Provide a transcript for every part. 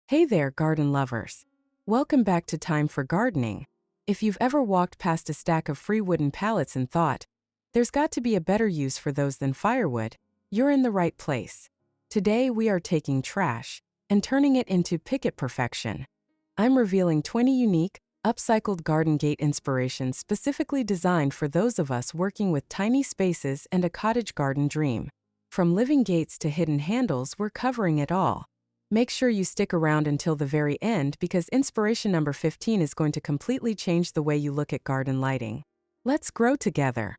Hey there, garden lovers. Welcome back to Time for Gardening. If you've ever walked past a stack of free wooden pallets and thought, there's got to be a better use for those than firewood, you're in the right place. Today we are taking trash and turning it into Picket Perfection. I'm revealing 20 unique, upcycled garden gate inspirations specifically designed for those of us working with tiny spaces and a cottage garden dream. From living gates to hidden handles, we're covering it all. Make sure you stick around until the very end because inspiration number 15 is going to completely change the way you look at garden lighting. Let's grow together.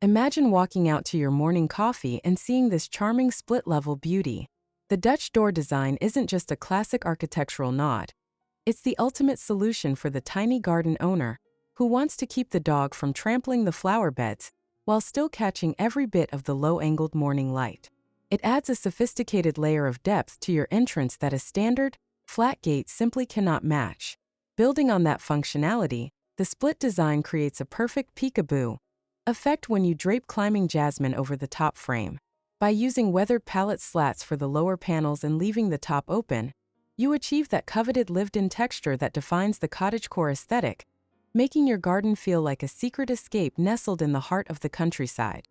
Imagine walking out to your morning coffee and seeing this charming split-level beauty. The Dutch door design isn't just a classic architectural nod. It's the ultimate solution for the tiny garden owner who wants to keep the dog from trampling the flower beds while still catching every bit of the low-angled morning light. It adds a sophisticated layer of depth to your entrance that a standard, flat gate simply cannot match. Building on that functionality, the split design creates a perfect peekaboo effect when you drape climbing jasmine over the top frame. By using weathered pallet slats for the lower panels and leaving the top open, you achieve that coveted lived-in texture that defines the cottagecore aesthetic, making your garden feel like a secret escape nestled in the heart of the countryside.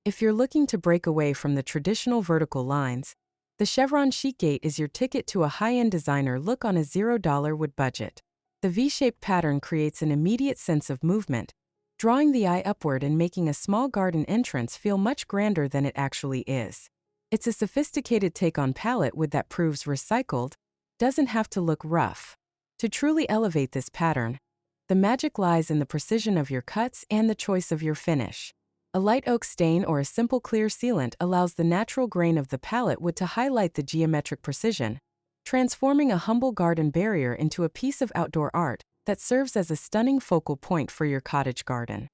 If you're looking to break away from the traditional vertical lines, the Chevron Chic gate is your ticket to a high-end designer look on a $0 wood budget. The V-shaped pattern creates an immediate sense of movement, drawing the eye upward and making a small garden entrance feel much grander than it actually is. It's a sophisticated take on pallet wood that proves recycled, doesn't have to look rough. To truly elevate this pattern, the magic lies in the precision of your cuts and the choice of your finish. A light oak stain or a simple clear sealant allows the natural grain of the pallet wood to highlight the geometric precision, transforming a humble garden barrier into a piece of outdoor art that serves as a stunning focal point for your cottage garden.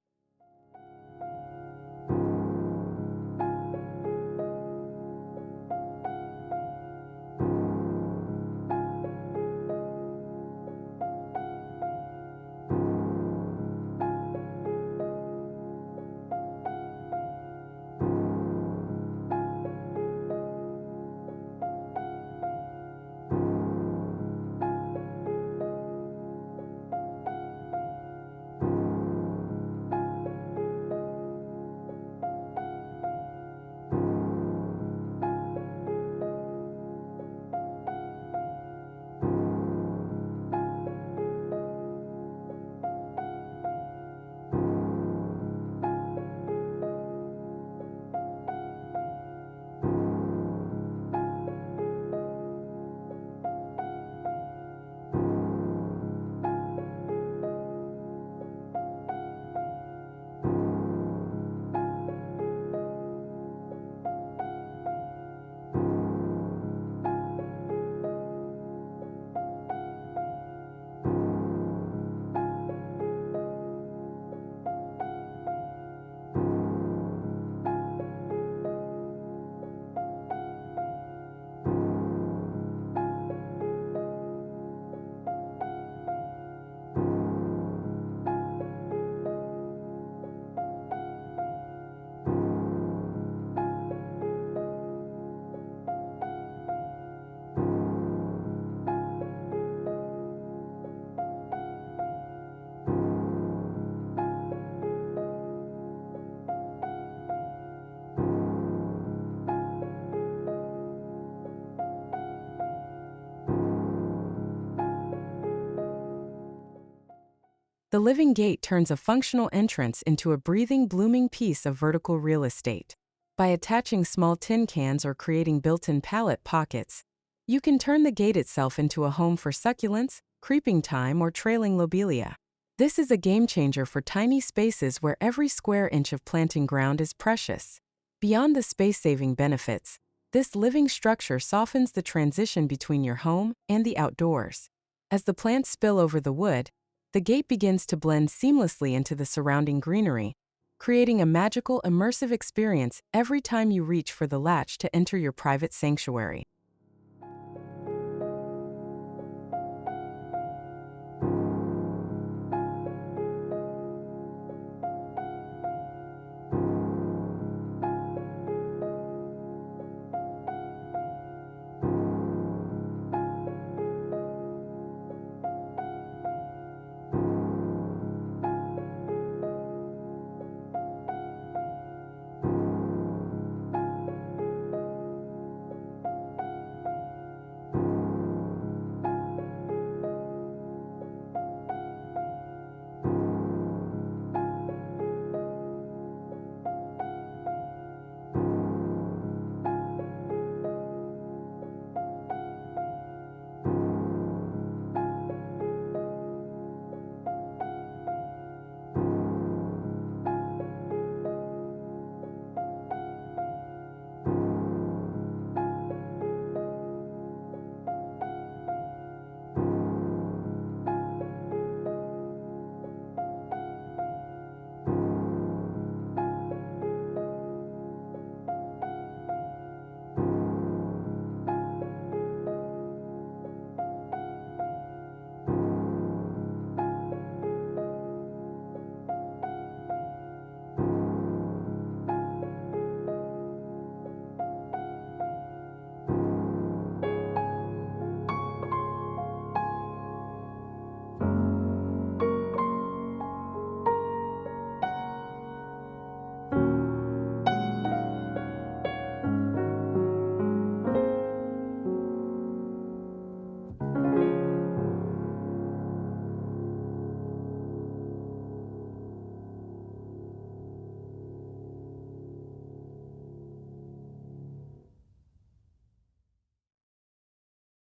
The living gate turns a functional entrance into a breathing, blooming piece of vertical real estate. By attaching small tin cans or creating built-in pallet pockets, you can turn the gate itself into a home for succulents, creeping thyme, or trailing lobelia. This is a game changer for tiny spaces where every square inch of planting ground is precious. Beyond the space-saving benefits, this living structure softens the transition between your home and the outdoors. As the plants spill over the wood, the gate begins to blend seamlessly into the surrounding greenery, creating a magical, immersive experience every time you reach for the latch to enter your private sanctuary.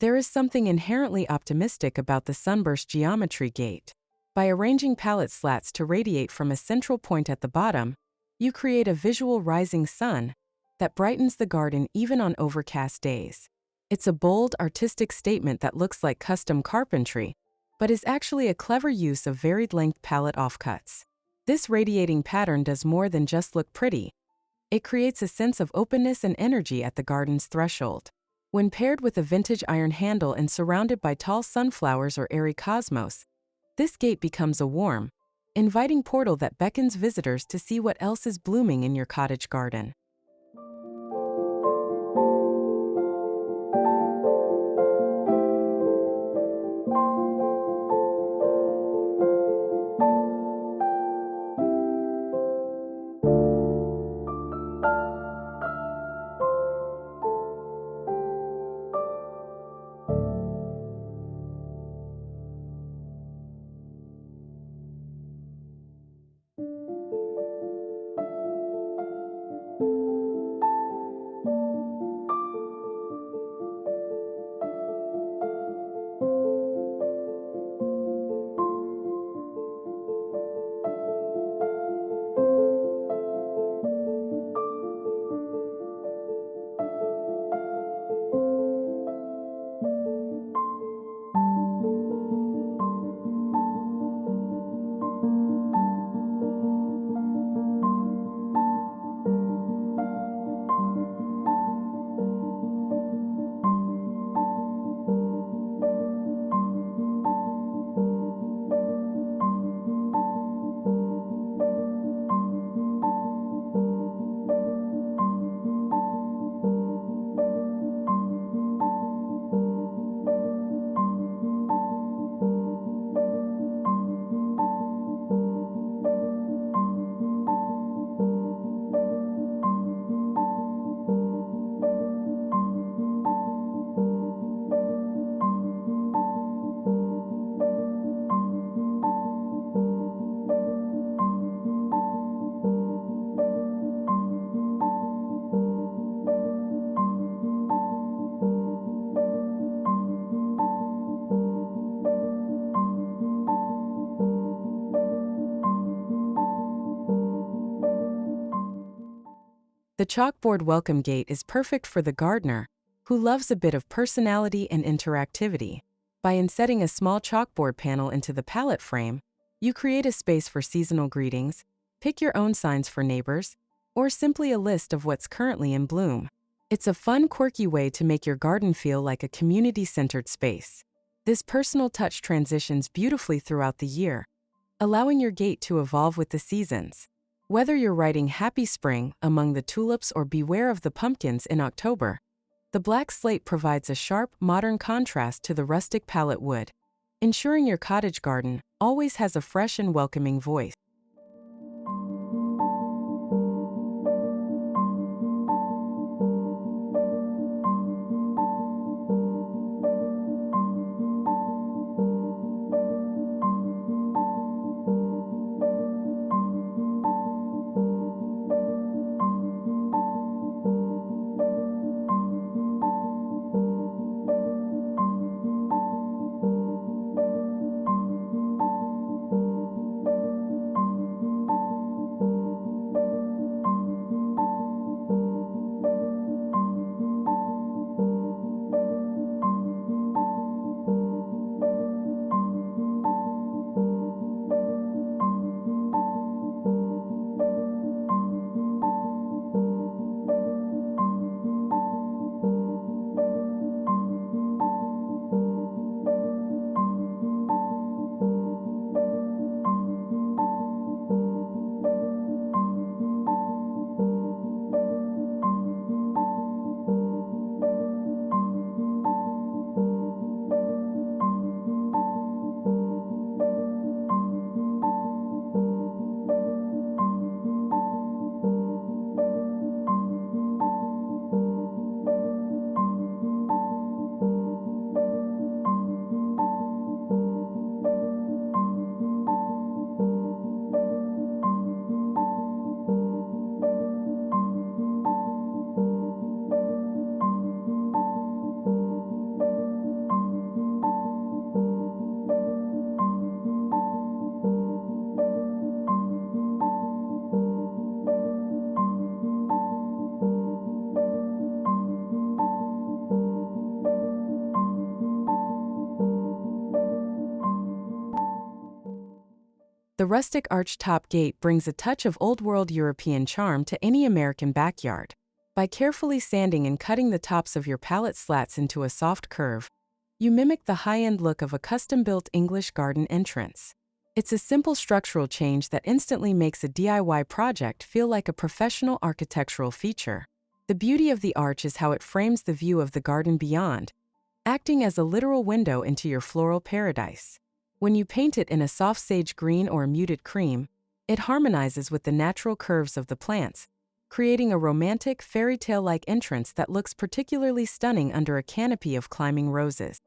There is something inherently optimistic about the Sunburst Geometry gate. By arranging pallet slats to radiate from a central point at the bottom, you create a visual rising sun that brightens the garden even on overcast days. It's a bold, artistic statement that looks like custom carpentry, but is actually a clever use of varied-length pallet offcuts. This radiating pattern does more than just look pretty. It creates a sense of openness and energy at the garden's threshold. When paired with a vintage iron handle and surrounded by tall sunflowers or airy cosmos, this gate becomes a warm, inviting portal that beckons visitors to see what else is blooming in your cottage garden. The Chalkboard Welcome gate is perfect for the gardener who loves a bit of personality and interactivity. By insetting a small chalkboard panel into the pallet frame, you create a space for seasonal greetings, pick your own signs for neighbors, or simply a list of what's currently in bloom. It's a fun, quirky way to make your garden feel like a community-centered space. This personal touch transitions beautifully throughout the year, allowing your gate to evolve with the seasons. Whether you're writing Happy Spring among the tulips or Beware of the Pumpkins in October, the black slate provides a sharp, modern contrast to the rustic pallet wood, ensuring your cottage garden always has a fresh and welcoming voice. The rustic arched top gate brings a touch of old-world European charm to any American backyard. By carefully sanding and cutting the tops of your pallet slats into a soft curve, you mimic the high-end look of a custom-built English garden entrance. It's a simple structural change that instantly makes a DIY project feel like a professional architectural feature. The beauty of the arch is how it frames the view of the garden beyond, acting as a literal window into your floral paradise. When you paint it in a soft sage green or a muted cream, it harmonizes with the natural curves of the plants, creating a romantic, fairy tale-like entrance that looks particularly stunning under a canopy of climbing roses.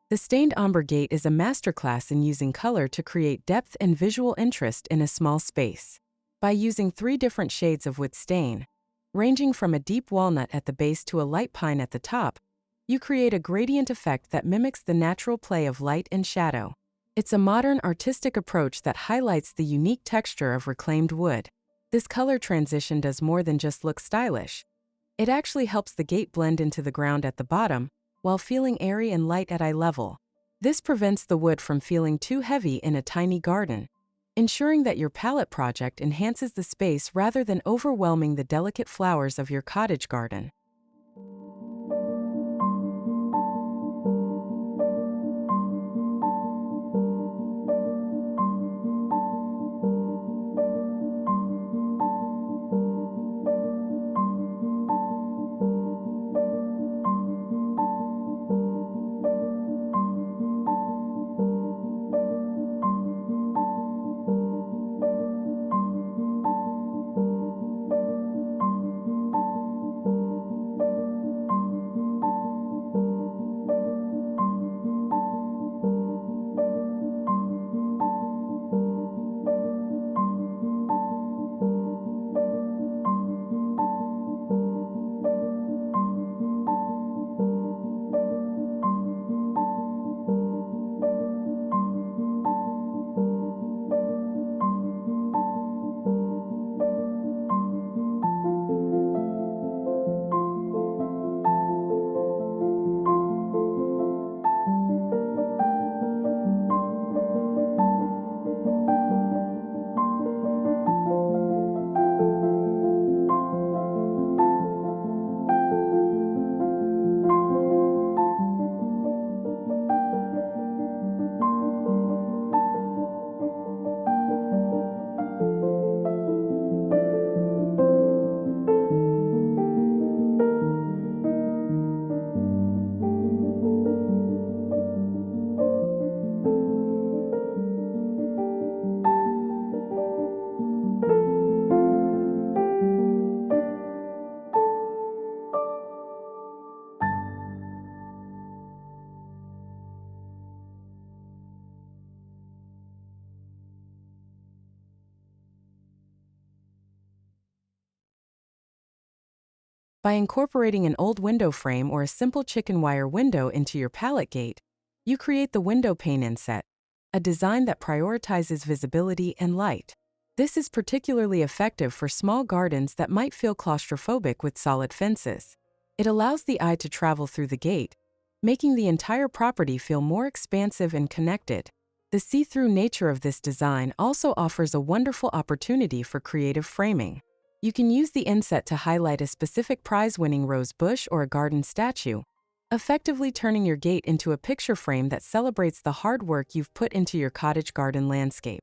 The Stained Ombre gate is a masterclass in using color to create depth and visual interest in a small space. By using 3 different shades of wood stain, ranging from a deep walnut at the base to a light pine at the top, you create a gradient effect that mimics the natural play of light and shadow. It's a modern artistic approach that highlights the unique texture of reclaimed wood. This color transition does more than just look stylish. It actually helps the gate blend into the ground at the bottom, while feeling airy and light at eye level. This prevents the wood from feeling too heavy in a tiny garden, ensuring that your pallet project enhances the space rather than overwhelming the delicate flowers of your cottage garden. By incorporating an old window frame or a simple chicken wire window into your pallet gate, you create the window pane inset, a design that prioritizes visibility and light. This is particularly effective for small gardens that might feel claustrophobic with solid fences. It allows the eye to travel through the gate, making the entire property feel more expansive and connected. The see-through nature of this design also offers a wonderful opportunity for creative framing. You can use the inset to highlight a specific prize-winning rose bush or a garden statue, effectively turning your gate into a picture frame that celebrates the hard work you've put into your cottage garden landscape.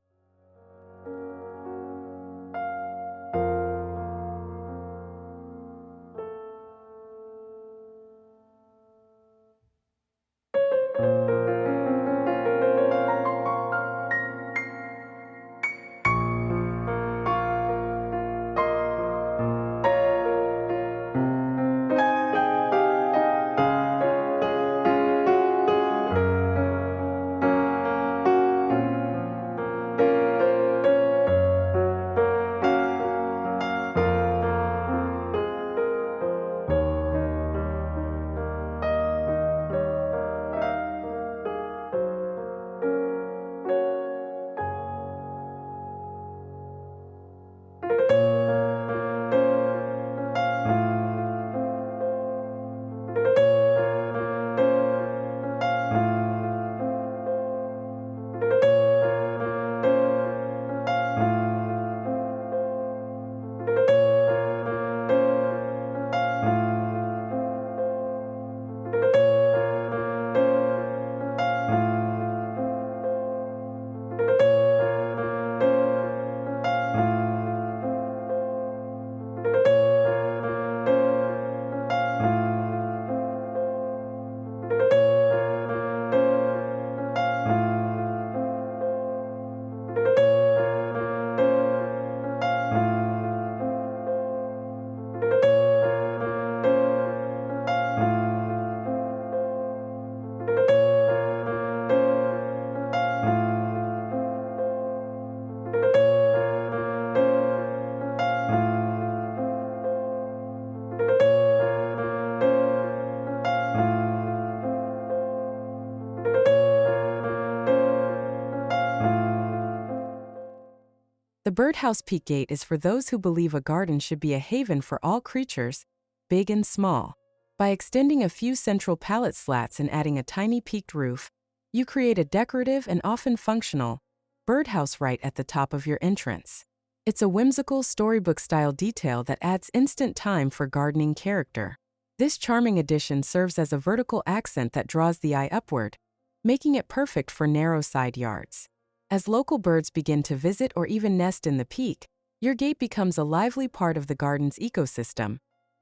The Birdhouse Peak gate is for those who believe a garden should be a haven for all creatures, big and small. By extending a few central pallet slats and adding a tiny peaked roof, you create a decorative and often functional birdhouse right at the top of your entrance. It's a whimsical storybook-style detail that adds instant time for gardening character. This charming addition serves as a vertical accent that draws the eye upward, making it perfect for narrow side yards. As local birds begin to visit or even nest in the peak, your gate becomes a lively part of the garden's ecosystem,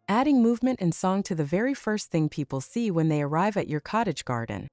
adding movement and song to the very first thing people see when they arrive at your cottage garden.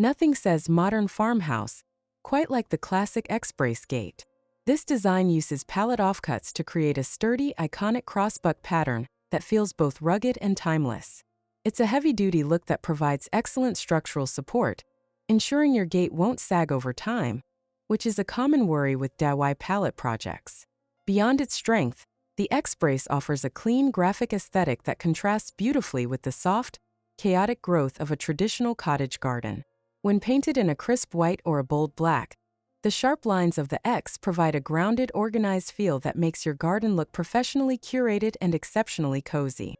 Nothing says modern farmhouse quite like the classic X-Brace gate. This design uses pallet offcuts to create a sturdy, iconic crossbuck pattern that feels both rugged and timeless. It's a heavy-duty look that provides excellent structural support, ensuring your gate won't sag over time, which is a common worry with DIY pallet projects. Beyond its strength, the X-Brace offers a clean, graphic aesthetic that contrasts beautifully with the soft, chaotic growth of a traditional cottage garden. When painted in a crisp white or a bold black, the sharp lines of the X provide a grounded, organized feel that makes your garden look professionally curated and exceptionally cozy.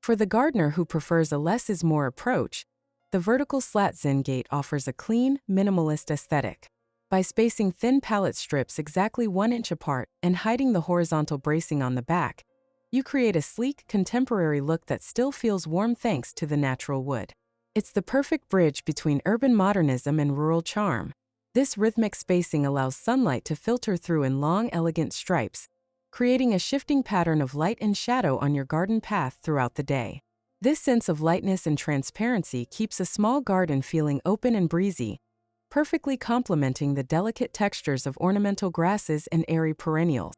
For the gardener who prefers a less is more approach, the vertical Slat Zen gate offers a clean, minimalist aesthetic. By spacing thin pallet strips exactly 1 inch apart and hiding the horizontal bracing on the back, you create a sleek, contemporary look that still feels warm thanks to the natural wood. It's the perfect bridge between urban modernism and rural charm. This rhythmic spacing allows sunlight to filter through in long, elegant stripes, creating a shifting pattern of light and shadow on your garden path throughout the day. This sense of lightness and transparency keeps a small garden feeling open and breezy, perfectly complementing the delicate textures of ornamental grasses and airy perennials.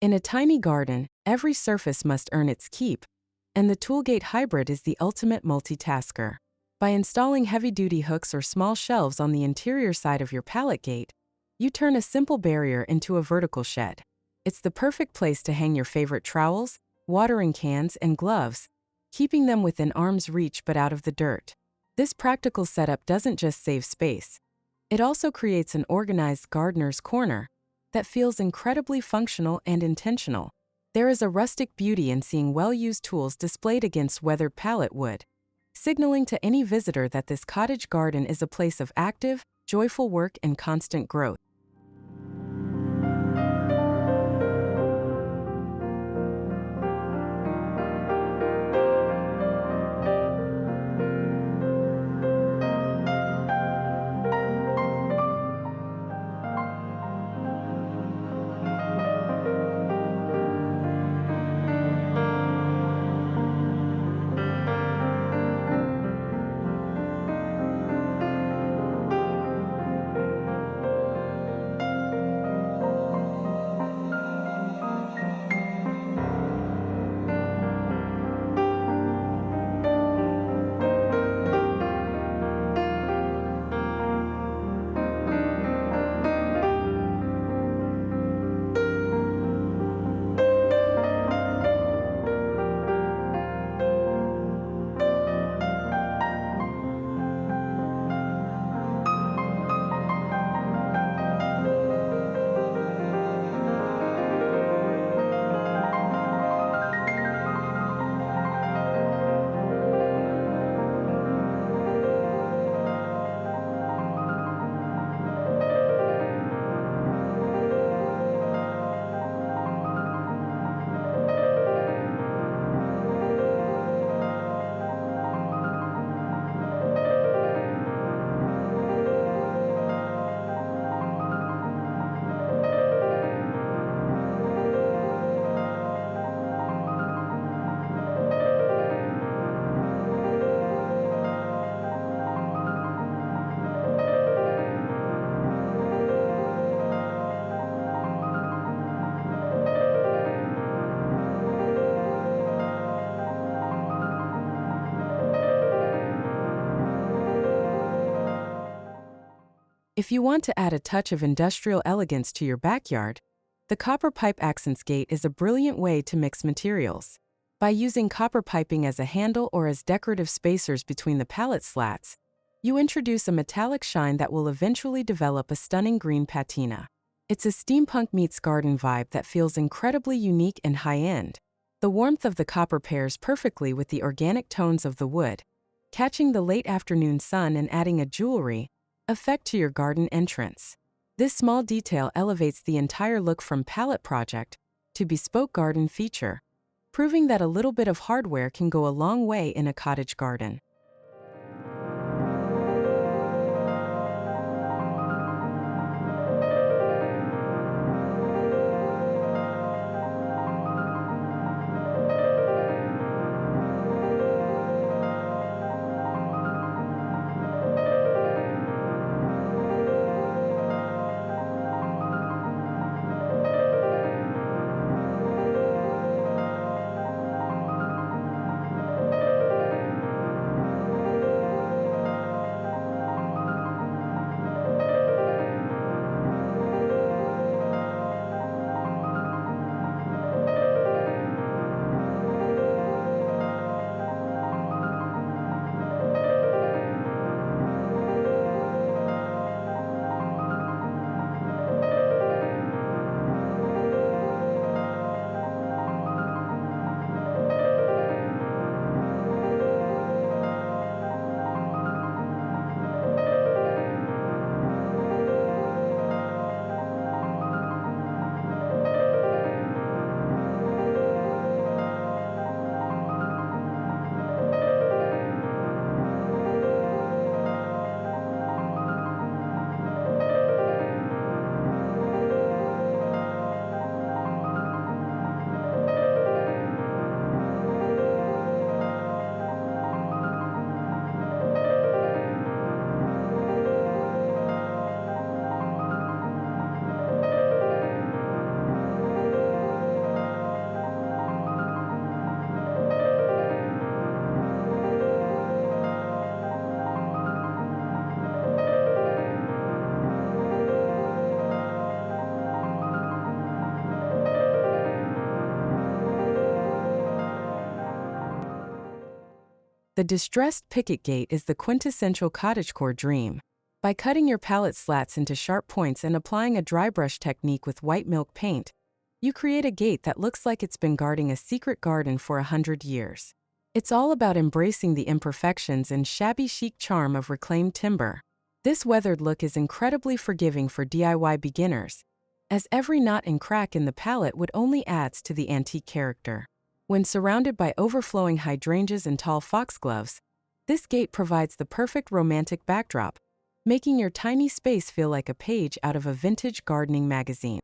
In a tiny garden, every surface must earn its keep, and the Toolgate Hybrid is the ultimate multitasker. By installing heavy-duty hooks or small shelves on the interior side of your pallet gate, you turn a simple barrier into a vertical shed. It's the perfect place to hang your favorite trowels, watering cans, and gloves, keeping them within arm's reach but out of the dirt. This practical setup doesn't just save space. It also creates an organized gardener's corner that feels incredibly functional and intentional. There is a rustic beauty in seeing well-used tools displayed against weathered pallet wood, signaling to any visitor that this cottage garden is a place of active, joyful work and constant growth. If you want to add a touch of industrial elegance to your backyard, the copper pipe accents gate is a brilliant way to mix materials. By using copper piping as a handle or as decorative spacers between the pallet slats, you introduce a metallic shine that will eventually develop a stunning green patina. It's a steampunk meets garden vibe that feels incredibly unique and high-end. The warmth of the copper pairs perfectly with the organic tones of the wood, catching the late afternoon sun and adding a jewelry effect to your garden entrance. This small detail elevates the entire look from pallet project to bespoke garden feature, proving that a little bit of hardware can go a long way in a cottage garden. The distressed picket gate is the quintessential cottagecore dream. By cutting your pallet slats into sharp points and applying a dry brush technique with white milk paint, you create a gate that looks like it's been guarding a secret garden for 100 years. It's all about embracing the imperfections and shabby chic charm of reclaimed timber. This weathered look is incredibly forgiving for DIY beginners, as every knot and crack in the pallet would only adds to the antique character. When surrounded by overflowing hydrangeas and tall foxgloves, this gate provides the perfect romantic backdrop, making your tiny space feel like a page out of a vintage gardening magazine.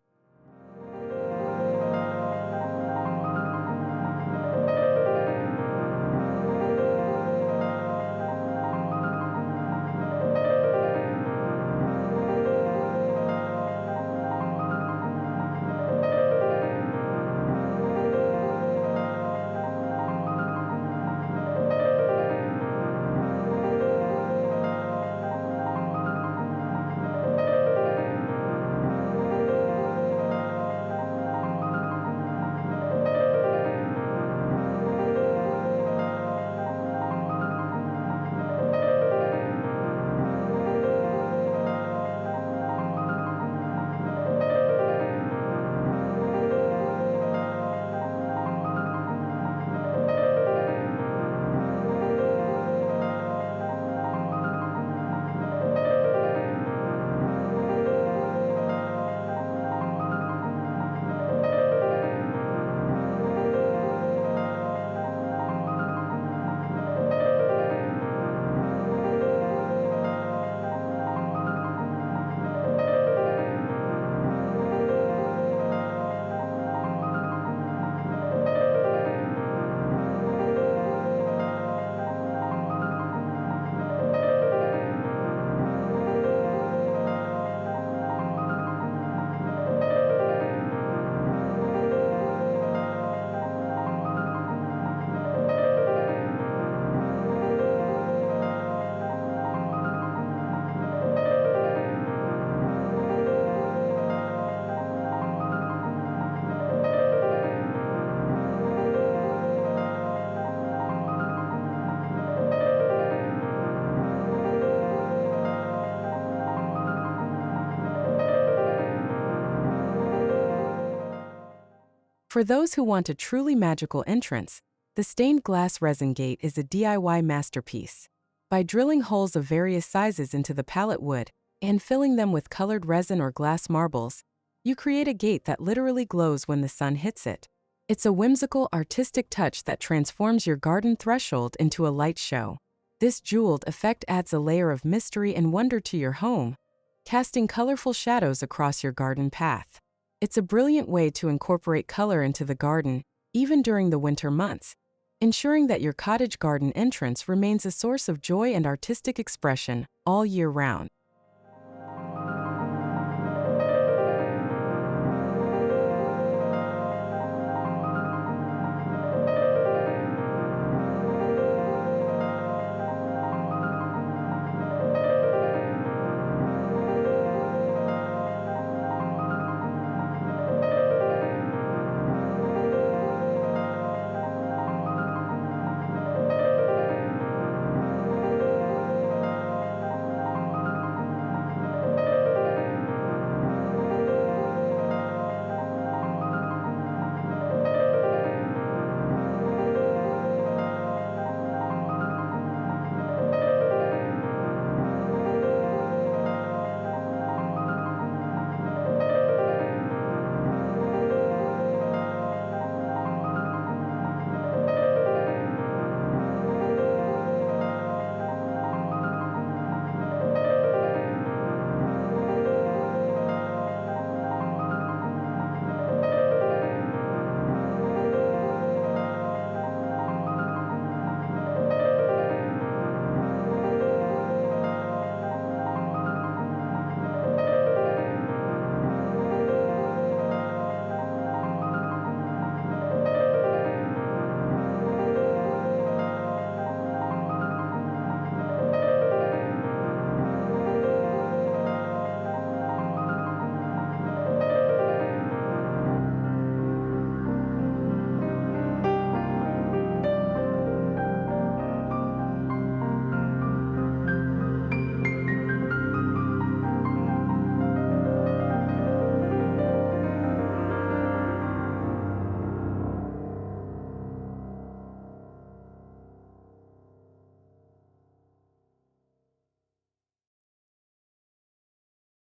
For those who want a truly magical entrance, the stained glass resin gate is a DIY masterpiece. By drilling holes of various sizes into the pallet wood and filling them with colored resin or glass marbles, you create a gate that literally glows when the sun hits it. It's a whimsical, artistic touch that transforms your garden threshold into a light show. This jeweled effect adds a layer of mystery and wonder to your home, casting colorful shadows across your garden path. It's a brilliant way to incorporate color into the garden, even during the winter months, ensuring that your cottage garden entrance remains a source of joy and artistic expression all year round.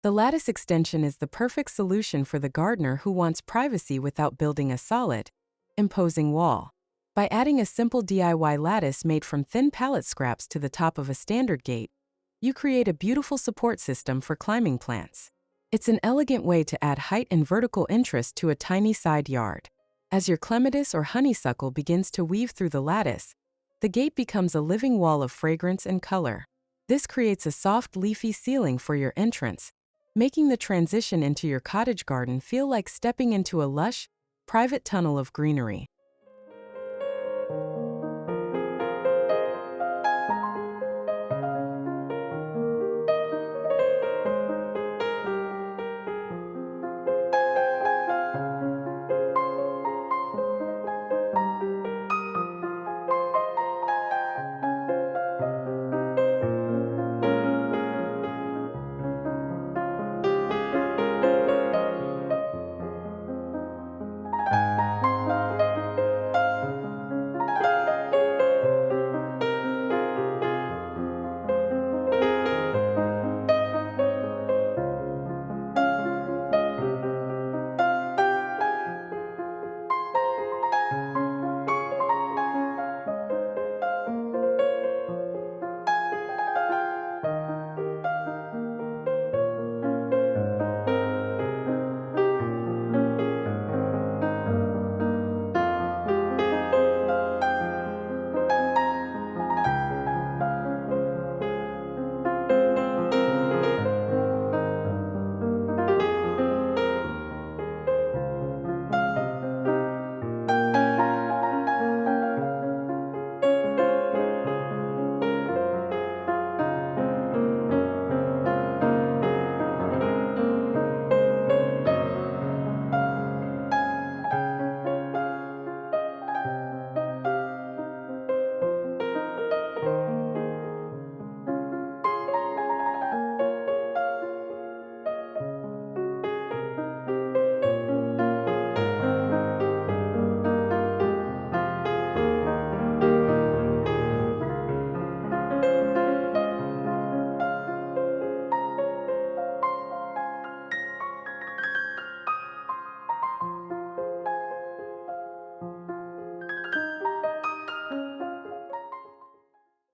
The lattice extension is the perfect solution for the gardener who wants privacy without building a solid, imposing wall. By adding a simple DIY lattice made from thin pallet scraps to the top of a standard gate, you create a beautiful support system for climbing plants. It's an elegant way to add height and vertical interest to a tiny side yard. As your clematis or honeysuckle begins to weave through the lattice, the gate becomes a living wall of fragrance and color. This creates a soft, leafy ceiling for your entrance, making the transition into your cottage garden feel like stepping into a lush, private tunnel of greenery.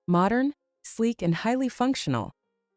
Modern, sleek, and highly functional,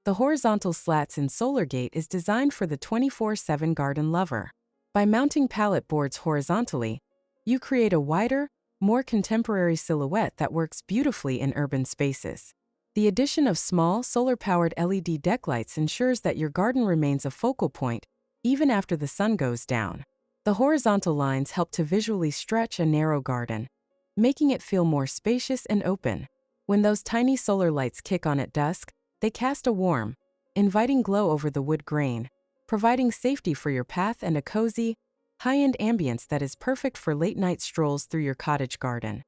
the horizontal slats in Solar Gate is designed for the 24/7 garden lover. By mounting pallet boards horizontally, you create a wider, more contemporary silhouette that works beautifully in urban spaces. The addition of small, solar-powered LED deck lights ensures that your garden remains a focal point, even after the sun goes down. The horizontal lines help to visually stretch a narrow garden, making it feel more spacious and open. When those tiny solar lights kick on at dusk, they cast a warm, inviting glow over the wood grain, providing safety for your path and a cozy, high-end ambience that is perfect for late-night strolls through your cottage garden.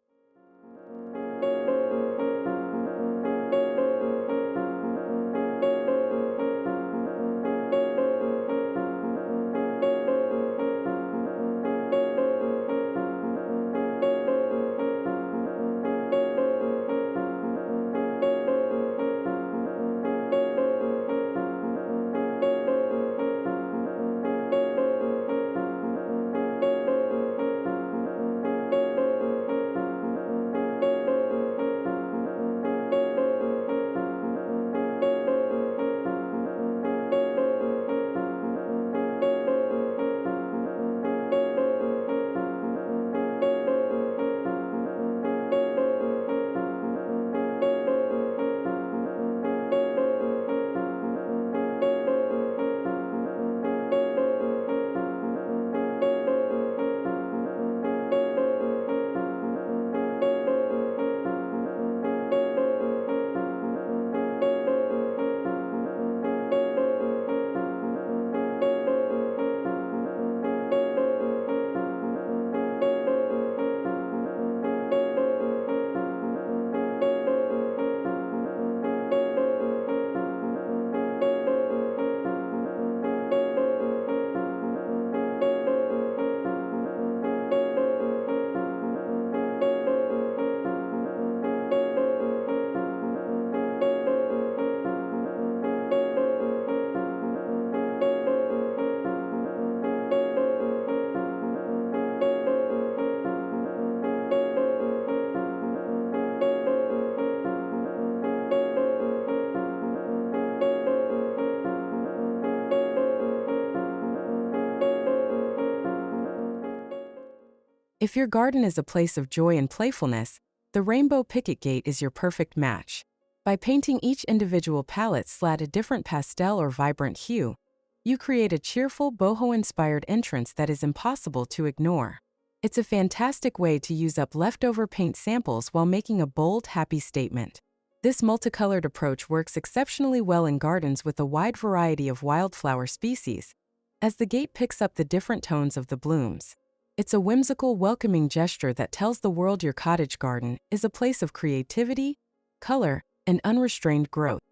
If your garden is a place of joy and playfulness, the Rainbow Picket Gate is your perfect match. By painting each individual pallet slat a different pastel or vibrant hue, you create a cheerful, boho-inspired entrance that is impossible to ignore. It's a fantastic way to use up leftover paint samples while making a bold, happy statement. This multicolored approach works exceptionally well in gardens with a wide variety of wildflower species, as the gate picks up the different tones of the blooms. It's a whimsical, welcoming gesture that tells the world your cottage garden is a place of creativity, color, and unrestrained growth.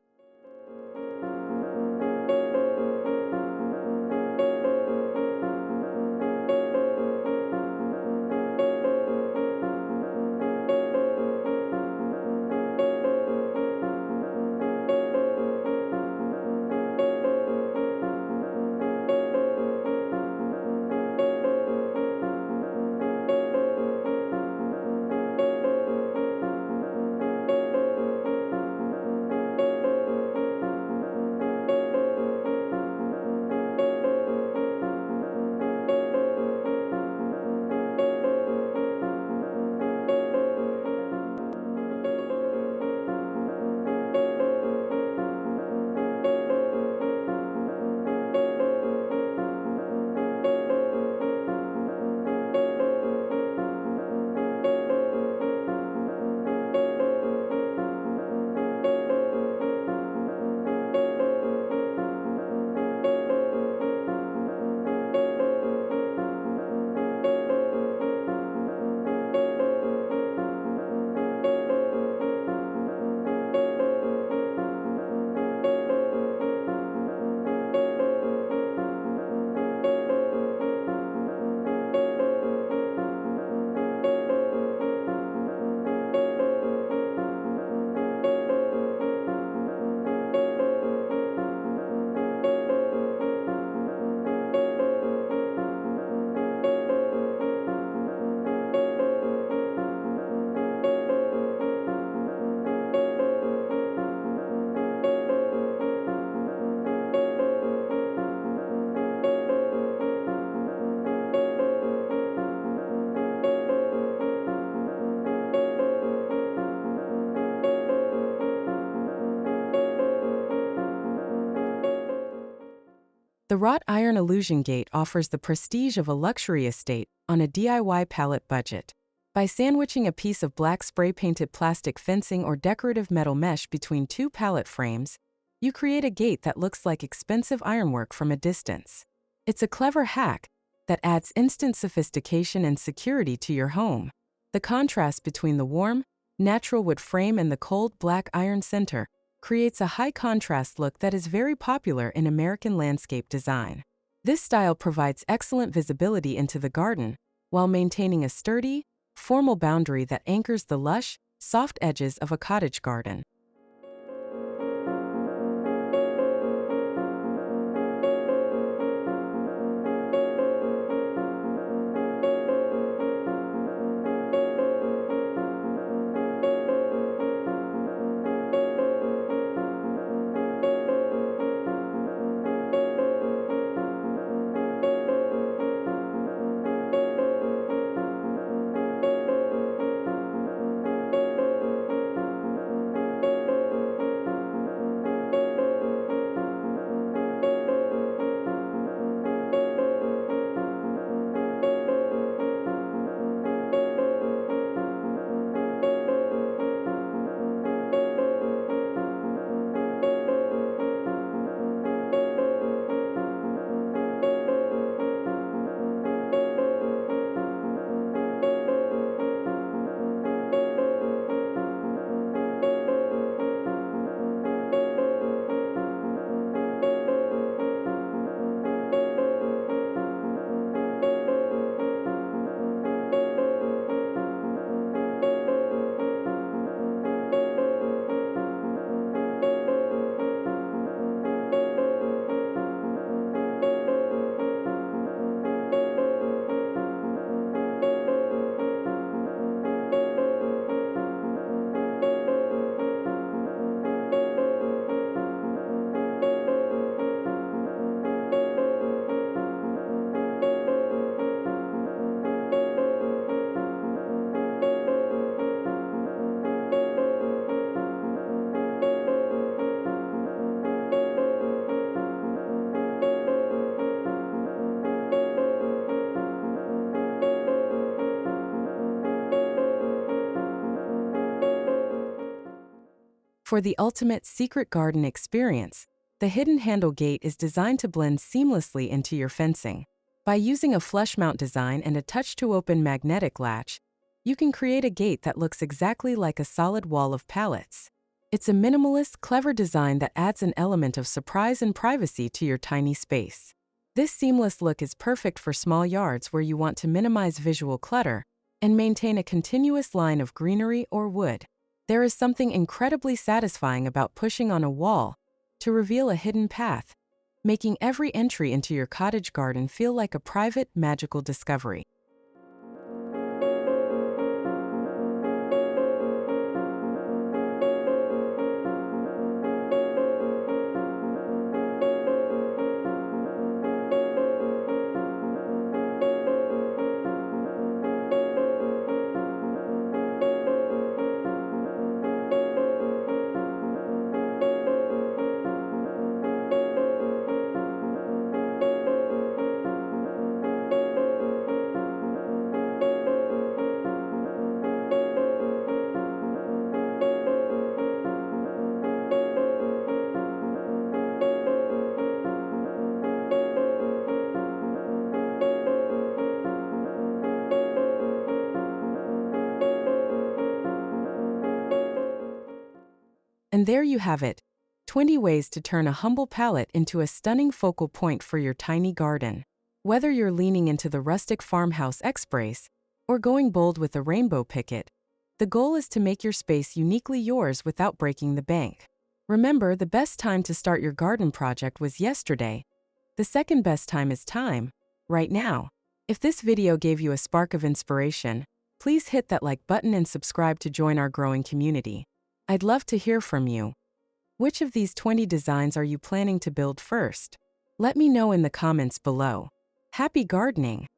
The wrought iron illusion gate offers the prestige of a luxury estate on a DIY pallet budget. By sandwiching a piece of black spray-painted plastic fencing or decorative metal mesh between two pallet frames, you create a gate that looks like expensive ironwork from a distance. It's a clever hack that adds instant sophistication and security to your home. The contrast between the warm, natural wood frame and the cold black iron center creates a high-contrast look that is very popular in American landscape design. This style provides excellent visibility into the garden while maintaining a sturdy, formal boundary that anchors the lush, soft edges of a cottage garden. For the ultimate secret garden experience, the hidden handle gate is designed to blend seamlessly into your fencing. By using a flush mount design and a touch-to-open magnetic latch, you can create a gate that looks exactly like a solid wall of pallets. It's a minimalist, clever design that adds an element of surprise and privacy to your tiny space. This seamless look is perfect for small yards where you want to minimize visual clutter and maintain a continuous line of greenery or wood. There is something incredibly satisfying about pushing on a wall to reveal a hidden path, making every entry into your cottage garden feel like a private, magical discovery. And there you have it, 20 ways to turn a humble pallet into a stunning focal point for your tiny garden. Whether you're leaning into the rustic Farmhouse X-Brace or going bold with the Rainbow Picket, the goal is to make your space uniquely yours without breaking the bank. Remember, the best time to start your garden project was yesterday. The second best time is time, right now. If this video gave you a spark of inspiration, please hit that like button and subscribe to join our growing community. I'd love to hear from you. Which of these 20 designs are you planning to build first? Let me know in the comments below. Happy gardening!